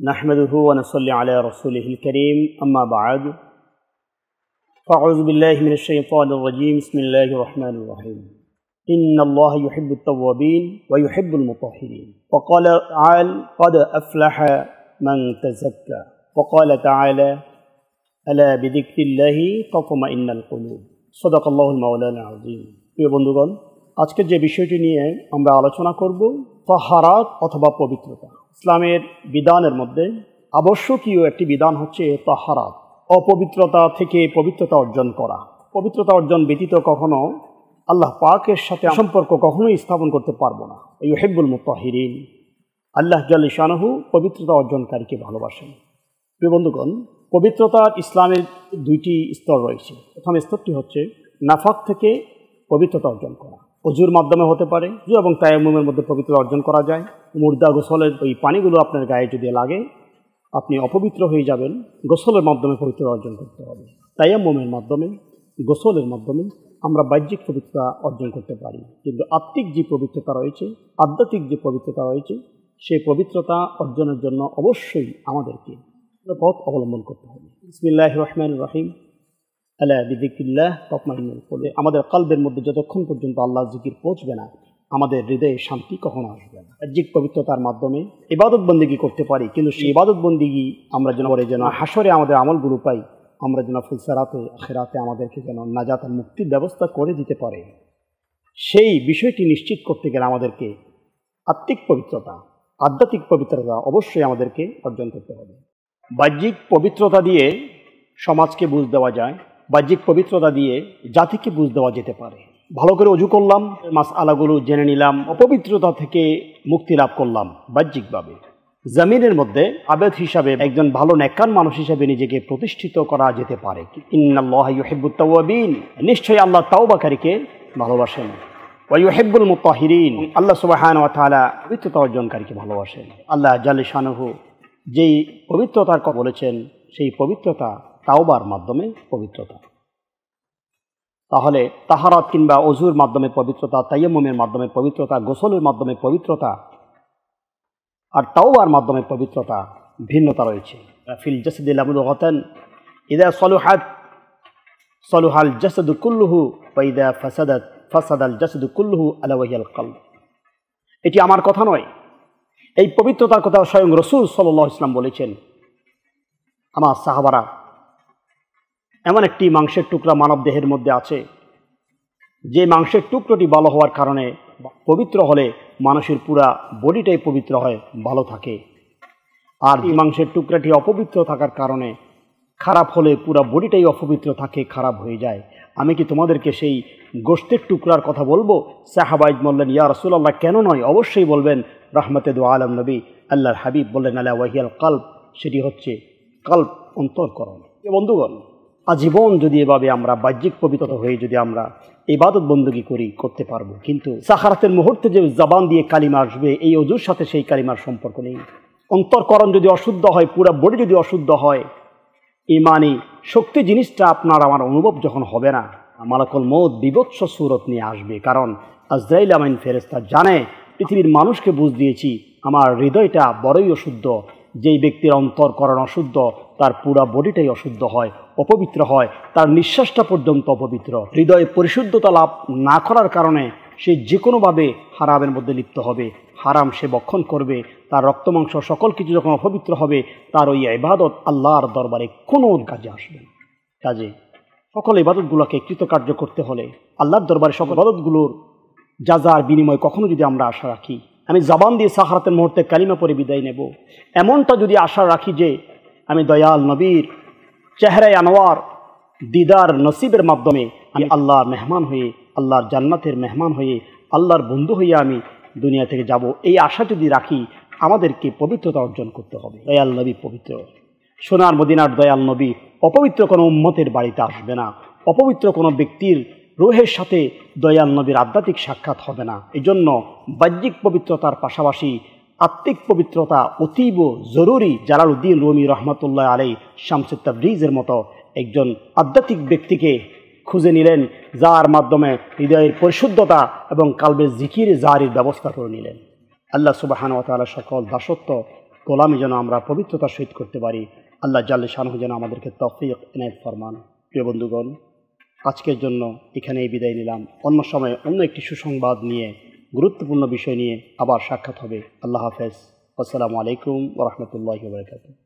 نحمده ونصلي على رسوله الكريم أما بعد فأعوذ بالله من الشيطان الرجيم بسم الله الرحمن الرحيم إن الله يحب التوابين ويحب المطهرين وقال تعالى قد أفلح من تزكى وقال تعالى ألا بذكر الله تطمئن القلوب صدق الله المولانا العظيم প্রিয় বন্ধুগণ আজকে যে বিষয়টি নিয়ে আমরা আলোচনা করব তাহারাত অথবা পবিত্রতা ইসলামের বিধানের মধ্যে আবশ্যকীয় একটি বিধান হচ্ছে তাহারাত অপবিত্রতা থেকে পবিত্রতা অর্জন করা পবিত্রতা অর্জন ব্যতীত কখনো আল্লাহ পাকের সাথে সম্পর্ক কখনোই স্থাপন করতে পারবো না ইউহিব্বুল মুতাহহিরিন আল্লাহ জাল্লা শানুহু পবিত্রতা অর্জনকারীকে ভালোবাসেন প্রিয় বন্ধুগণ পবিত্রতার ইসলামের দুইটি স্তর রয়েছে প্রথম স্তরটি হচ্ছে নাফাক থেকে পবিত্রতা অর্জন করা ওযুর মাধ্যমে হতে পারে এবং তায়াম্মুমের মধ্যে পবিত্রতা অর্জন করা যায় মুর্দা গোসলের ওই পানিগুলো আপনার গায়ে যদি লাগে আপনি অপবিত্র হয়ে যাবেন গোসলের মাধ্যমে পবিত্রতা অর্জন করতে হবে তায়াম্মুমের মাধ্যমে গোসলের মাধ্যমে আমরা বাহ্যিক পবিত্রতা অর্জন করতে পারি কিন্তু আত্মিক যে পবিত্রতা রয়েছে আধ্যাত্মিক যে পবিত্রতা রয়েছে সেই পবিত্রতা অর্জনের জন্য অবশ্যই আমাদেরকে পথ অবলম্বন করতে হবে বিসমিল্লাহির রহমানির রহিম আলা বিযিকরিল্লাহ তাতমাইন্নুল কুলুব আমাদের কলবের মধ্যে যতক্ষণ পর্যন্ত আল্লাহর জিকির পৌঁছবে না আমাদের হৃদয়ে শান্তি কখনো আসবে না বাহ্যিক পবিত্রতার মাধ্যমে ইবাদত বন্দেগী করতে পারি কিন্তু সেই ইবাদত বন্দেগী আমরা যেন হাসরে আমাদের আমলগুলো পাই আমরা যেন ফুলসারাতে আখিরাতে আমাদেরকে যেন নাজাত আর মুক্তির ব্যবস্থা করে দিতে পারে সেই বিষয়টি নিশ্চিত করতে গেলে আমাদেরকে আত্মিক পবিত্রতা আধ্যাত্মিক পবিত্রতা অবশ্যই আমাদেরকে অর্জন করতে হবে বাহ্যিক পবিত্রতা দিয়ে সমাজকে বুঝ দেওয়া যায় বাহ্যিক পবিত্রতা দিয়ে জাতিকে বুঝ দেওয়া যেতে পারে ভালো করে ওযু করলাম মাসআলাগুলো জেনে নিলাম অপবিত্রতা থেকে মুক্তি লাভ করলাম বাহ্যিকভাবে জমিনের মধ্যে আবেদ হিসাবে একজন ভালো নেককার মানুষ হিসাবে নিজেকে প্রতিষ্ঠিত করা যেতে পারে ইন্নাল্লাহা ইউহিব্বুত তাওয়াবিন নিশ্চয়ই আল্লাহ তাওবাকারীকে ভালোবাসেন ওয়া ইউহিব্বুল মুতাহহিরিন আল্লাহ সুবহানাহু ওয়া তাআলা পবিত্রতা অর্জনকারীকে ভালোবাসেন আল্লাহ জাল্লা শানুহু যেই পবিত্রতার কথা বলেছেন সেই পবিত্রতা তাওবার মাধ্যমে পবিত্রতা তাহলে তাহারাত কিংবা ওযুর মাধ্যমে পবিত্রতা তায়াম্মুমের মাধ্যমে পবিত্রতা গোসলের মাধ্যমে পবিত্রতা আর তাওবার মাধ্যমে পবিত্রতা ভিন্নতা রয়েছে ফিল জাসাদি লামুদগাতান ইযা সালুহাত সালুহাল জাসাদু কুল্লুহু ওয়া ইযা ফাসাদাত ফাসাদাল জাসাদু কুল্লুহু আলা ওয়াহিয়াল কলব এটি আমার কথা নয় এই পবিত্রতার কথা স্বয়ং রাসূল সাল্লাল্লাহু আলাইহি ওয়াসাল্লাম বলেছেন আমার সাহাবারা এমন একটি মাংসের টুকরা মানব দেহের মধ্যে আছে যে মাংসের টুকরোটি ভালো হওয়ার কারণে পবিত্র হলে মানুষের পুরা বডিটাই পবিত্র হয় ভালো থাকে আর এই মাংসের টুকরাটি অপবিত্র থাকার কারণে খারাপ হলে পুরা বডিটাই অপবিত্র থাকে খারাপ হয়ে যায় আমি কি তোমাদেরকে সেই গোশতের টুকরার কথা বলবো সাহাবায়ে বললেন ইয়া রাসূলুল্লাহ কেন নয় অবশ্যই বলবেন রাহমাতে দু আলম নবী আল্লাহর হাবিব বললেন আলা ওয়াহিয়াল কলব সেটি হচ্ছে কলব অন্তরকরণ বন্ধুগণ আজীবন যদি এভাবে আমরা বাহ্যিক পবিত্রতা হয়ে যদি আমরা ইবাদত বন্দেগী করতে পারবো কিন্তু সাখারাতের মুহূর্তে যে জবান দিয়ে কালিমা আসবে এই ওযুর সাথে সেই কালিমার সম্পর্ক নেই অন্তরকরণ যদি অশুদ্ধ হয় পুরো বডি যদি অশুদ্ধ হয় ইমানি শক্তি জিনিসটা আপনার আমার অনুভব যখন হবে না মালাকুল মউত বিভৎস সূরত নিয়ে আসবে কারণ আজরাইল আমিন ফেরেশতা জানে পৃথিবীর মানুষকে বুঝ দিয়েছি আমার হৃদয়টা বড়ই অশুদ্ধ যেই ব্যক্তির অন্তরকরণ অশুদ্ধ তার পুরা বডিটাই অশুদ্ধ হয় অপবিত্র হয় তার নিঃশ্বাসটা পর্যন্ত অপবিত্র হৃদয়ে পরিশুদ্ধতা লাভ না করার কারণে সে যে কোনোভাবে হারামের মধ্যে লিপ্ত হবে হারাম সে বক্ষণ করবে তার রক্তমাংস সকল কিছু যখন অপবিত্র হবে তার ওই ইবাদত আল্লাহর দরবারে কোনো কাজে আসবে না কাজে সকল ইবাদতগুলোকে কৃতকার্য করতে হলে আল্লাহর দরবারে সকল ইবাদতগুলোর জাযার বিনিময় কখনো যদি আমরা আশা রাখি আমি জবান দিয়ে সাখারাতের মুহূর্তে কালিমা পড়ে বিদায় নেব এমনটা যদি আশা রাখি যে আমি দয়াল নবীর চেহারায় আনোয়ার দিদার নসিবের মাধ্যমে আমি আল্লাহর মেহমান হয়ে আল্লাহর জান্নাতের মেহমান হয়ে আল্লাহর বন্ধু হয়ে আমি দুনিয়া থেকে যাব এই আশা যদি রাখি আমাদেরকে পবিত্রতা অর্জন করতে হবে দয়াল নবী পবিত্র সোনার মদিনার দয়াল নবী অপবিত্র কোনো উম্মতের বাড়িতে আসবে না অপবিত্র কোনো ব্যক্তির রূহের সাথে দয়াল নবীর আধ্যাত্মিক সাক্ষাৎ হবে না এজন্য বাহ্যিক পবিত্রতার পাশাপাশি আত্মিক পবিত্রতা অতীব জরুরি জালালউদ্দিন রুমি রহমতুল্লাহ আলাইহি শামসুত তাবরিজের মতো একজন আধ্যাত্মিক ব্যক্তিকে খুঁজে নিলেন যার মাধ্যমে হৃদয়ের পরিশুদ্ধতা এবং কালবের জিকির জারির ব্যবস্থা করে নিলেন আল্লাহ সুবহানাহু ওয়া তাআলা সকল দাসত্ব গোলামি যেন আমরা পবিত্রতার সহিত করতে পারি। আল্লাহ জাল্লে শানহু যেন আমাদেরকে তৌফিক এনায়েত ফরমান। প্রিয় বন্ধুগণ, আজকের জন্য এখানেই বিদায় নিলাম। অন্য সময় অন্য একটি সুসংবাদ নিয়ে, গুরুত্বপূর্ণ বিষয় নিয়ে আবার সাক্ষাৎ হবে। আল্লাহ হাফেজ। আসসালামু আলাইকুম ওয়া রাহমাতুল্লাহি ওয়া বারাকাতুহু।